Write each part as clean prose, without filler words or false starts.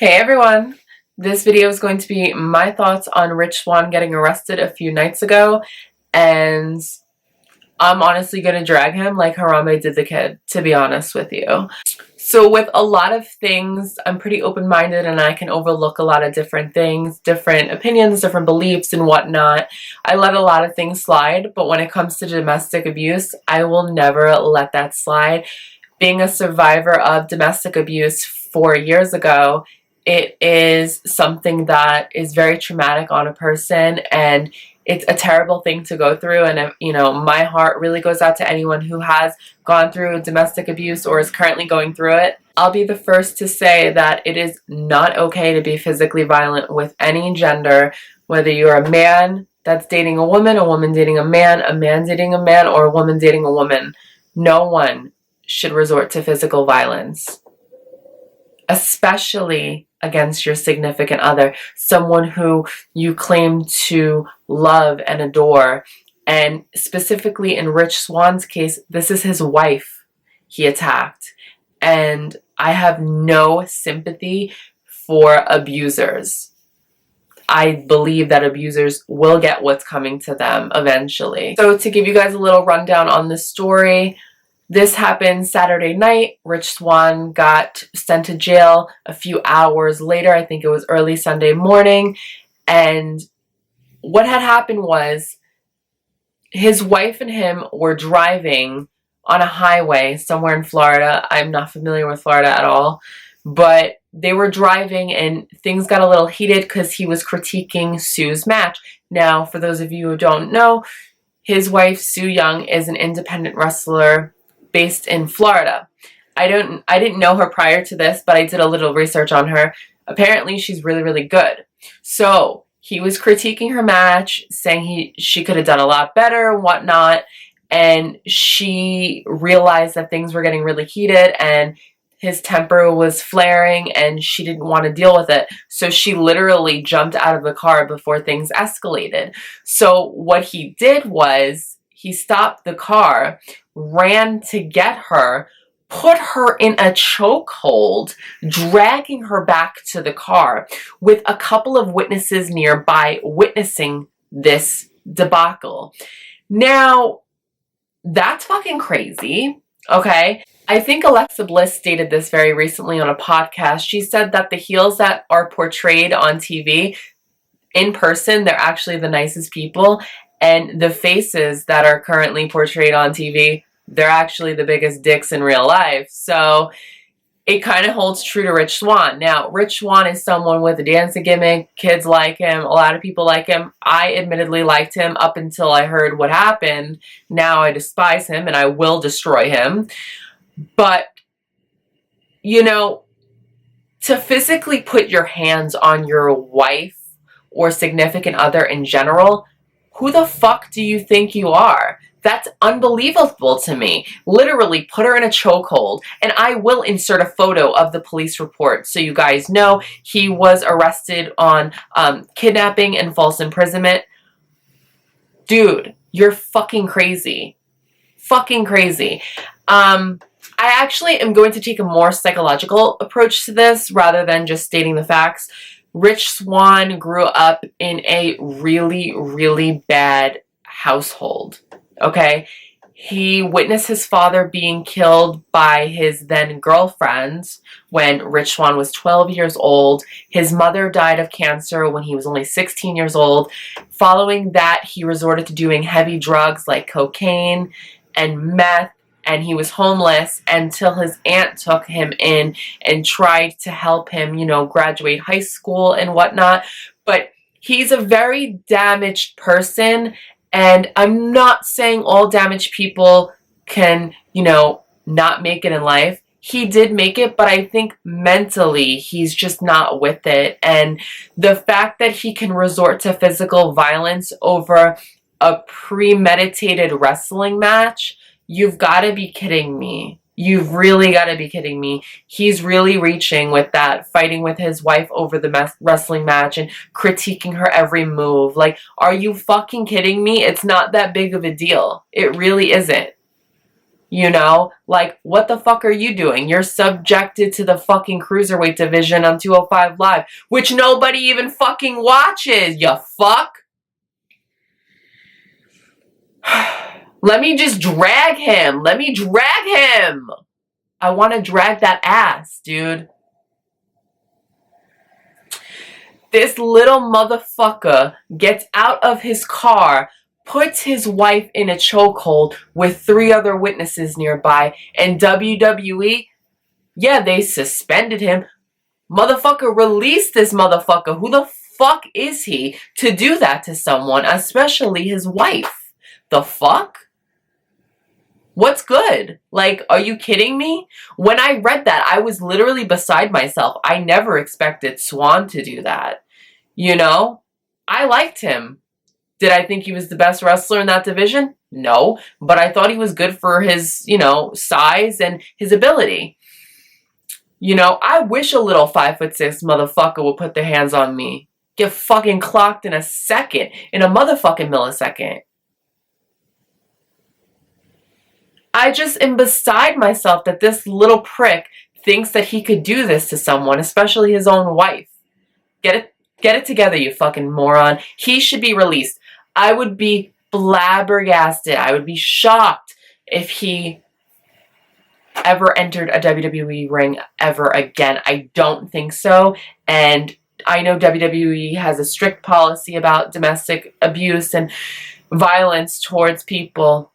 Hey everyone! This video is going to be my thoughts on Rich Swann getting arrested a few nights ago, and I'm honestly going to drag him like Harambe did the kid, to be honest with you. So with a lot of things, I'm pretty open-minded and I can overlook a lot of different things, different opinions, different beliefs and whatnot. I let a lot of things slide, but when it comes to domestic abuse, I will never let that slide. Being a survivor of domestic abuse 4 years ago, it is something that is very traumatic on a person, and it's a terrible thing to go through. And my heart really goes out to anyone who has gone through domestic abuse or is currently going through it. I'll be the first to say that it is not okay to be physically violent with any gender, whether you're a man that's dating a woman dating a man dating a man, or a woman dating a woman. No one should resort to physical violence, especially against your significant other, someone who you claim to love and adore. And specifically in Rich Swann's case, this is his wife he attacked. And I have no sympathy for abusers. I believe that abusers will get what's coming to them eventually. So to give you guys a little rundown on this story, this happened Saturday night. Rich Swann got sent to jail a few hours later. I think it was early Sunday morning. And what had happened was his wife and him were driving on a highway somewhere in Florida. I'm not familiar with Florida at all. But they were driving and things got a little heated because he was critiquing Sue's match. Now, for those of you who don't know, his wife, Sue Young, is an independent wrestler based in Florida. I didn't know her prior to this, but I did a little research on her. Apparently, she's really, really good. So he was critiquing her match, saying she could have done a lot better and whatnot. And she realized that things were getting really heated and his temper was flaring and she didn't want to deal with it. So she literally jumped out of the car before things escalated. So what he did was he stopped the car, ran to get her, put her in a chokehold, dragging her back to the car with a couple of witnesses nearby witnessing this debacle. Now, that's fucking crazy, okay? I think Alexa Bliss stated this very recently on a podcast. She said that the heels that are portrayed on TV, in person, they're actually the nicest people. And the faces that are currently portrayed on TV, they're actually the biggest dicks in real life. So it kind of holds true to Rich Swann. Now, Rich Swann is someone with a dancing gimmick. Kids like him. A lot of people like him. I admittedly liked him up until I heard what happened. Now I despise him and I will destroy him. But, to physically put your hands on your wife or significant other in general, who the fuck do you think you are? That's unbelievable to me. Literally put her in a chokehold. And I will insert a photo of the police report so you guys know he was arrested on kidnapping and false imprisonment. Dude, you're fucking crazy. Fucking crazy. I actually am going to take a more psychological approach to this rather than just stating the facts. Rich Swann grew up in a really, really bad household, okay? He witnessed his father being killed by his then girlfriend when Rich Swann was 12 years old. His mother died of cancer when he was only 16 years old. Following that, he resorted to doing heavy drugs like cocaine and meth. And he was homeless until his aunt took him in and tried to help him, graduate high school and whatnot. But he's a very damaged person. And I'm not saying all damaged people can, not make it in life. He did make it, but I think mentally he's just not with it. And the fact that he can resort to physical violence over a premeditated wrestling match, you've got to be kidding me. You've really got to be kidding me. He's really reaching with that, fighting with his wife over the wrestling match and critiquing her every move. Like, are you fucking kidding me? It's not that big of a deal. It really isn't. You know, like, what the fuck are you doing? You're subjected to the fucking cruiserweight division on 205 Live, which nobody even fucking watches, you fuck. Let me just drag him. Let me drag him. I want to drag that ass, dude. This little motherfucker gets out of his car, puts his wife in a chokehold with 3 other witnesses nearby, and WWE, yeah, they suspended him. Motherfucker, release this motherfucker. Who the fuck is he to do that to someone, especially his wife? The fuck? What's good? Like, are you kidding me? When I read that, I was literally beside myself. I never expected Swann to do that. You know? I liked him. Did I think he was the best wrestler in that division? No. But I thought he was good for his, you know, size and his ability. You know, I wish a little 5'6" motherfucker would put their hands on me. Get fucking clocked in a second. In a motherfucking millisecond. I just am beside myself that this little prick thinks that he could do this to someone, especially his own wife. Get it together, you fucking moron. He should be released. I would be flabbergasted. I would be shocked if he ever entered a WWE ring ever again. I don't think so. And I know WWE has a strict policy about domestic abuse and violence towards people.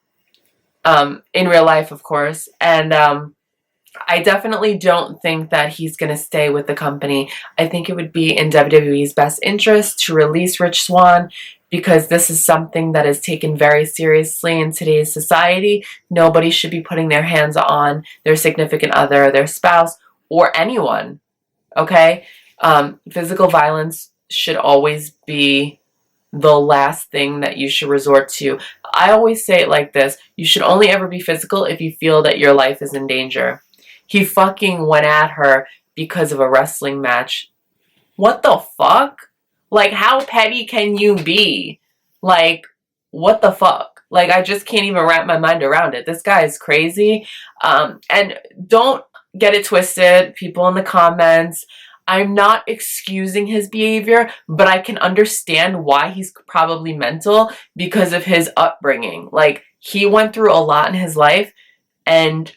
In real life, of course. And I definitely don't think that he's going to stay with the company. I think it would be in WWE's best interest to release Rich Swann, because this is something that is taken very seriously in today's society. Nobody should be putting their hands on their significant other, their spouse, or anyone. Okay? Physical violence should always be the last thing that you should resort to. I always say it like this: you should only ever be physical if you feel that your life is in danger. He fucking went at her because of a wrestling match. What the fuck? Like, how petty can you be? Like, what the fuck? Like, I just can't even wrap my mind around it. This guy is crazy. And don't get it twisted, people in the comments. I'm not excusing his behavior, but I can understand why he's probably mental because of his upbringing. Like, he went through a lot in his life, and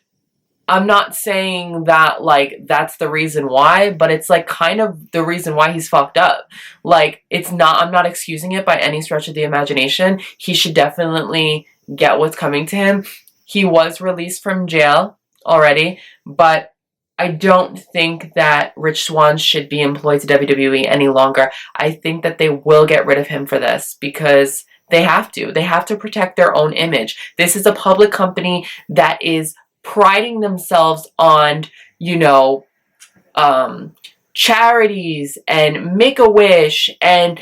I'm not saying that, like, that's the reason why, but it's, like, kind of the reason why he's fucked up. Like, it's not, I'm not excusing it by any stretch of the imagination. He should definitely get what's coming to him. He was released from jail already, but I don't think that Rich Swann should be employed to WWE any longer. I think that they will get rid of him for this because they have to. They have to protect their own image. This is a public company that is priding themselves on, you know, charities and Make-A-Wish and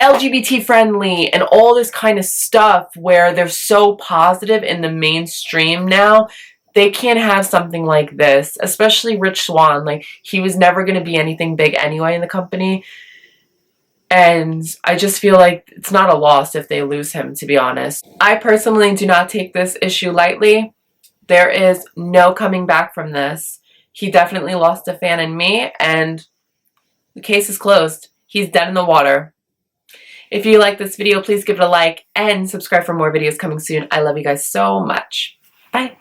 LGBT friendly and all this kind of stuff where they're so positive in the mainstream now. They can't have something like this, especially Rich Swann. Like, he was never going to be anything big anyway in the company. And I just feel like it's not a loss if they lose him, to be honest. I personally do not take this issue lightly. There is no coming back from this. He definitely lost a fan in me, and the case is closed. He's dead in the water. If you like this video, please give it a like and subscribe for more videos coming soon. I love you guys so much. Bye.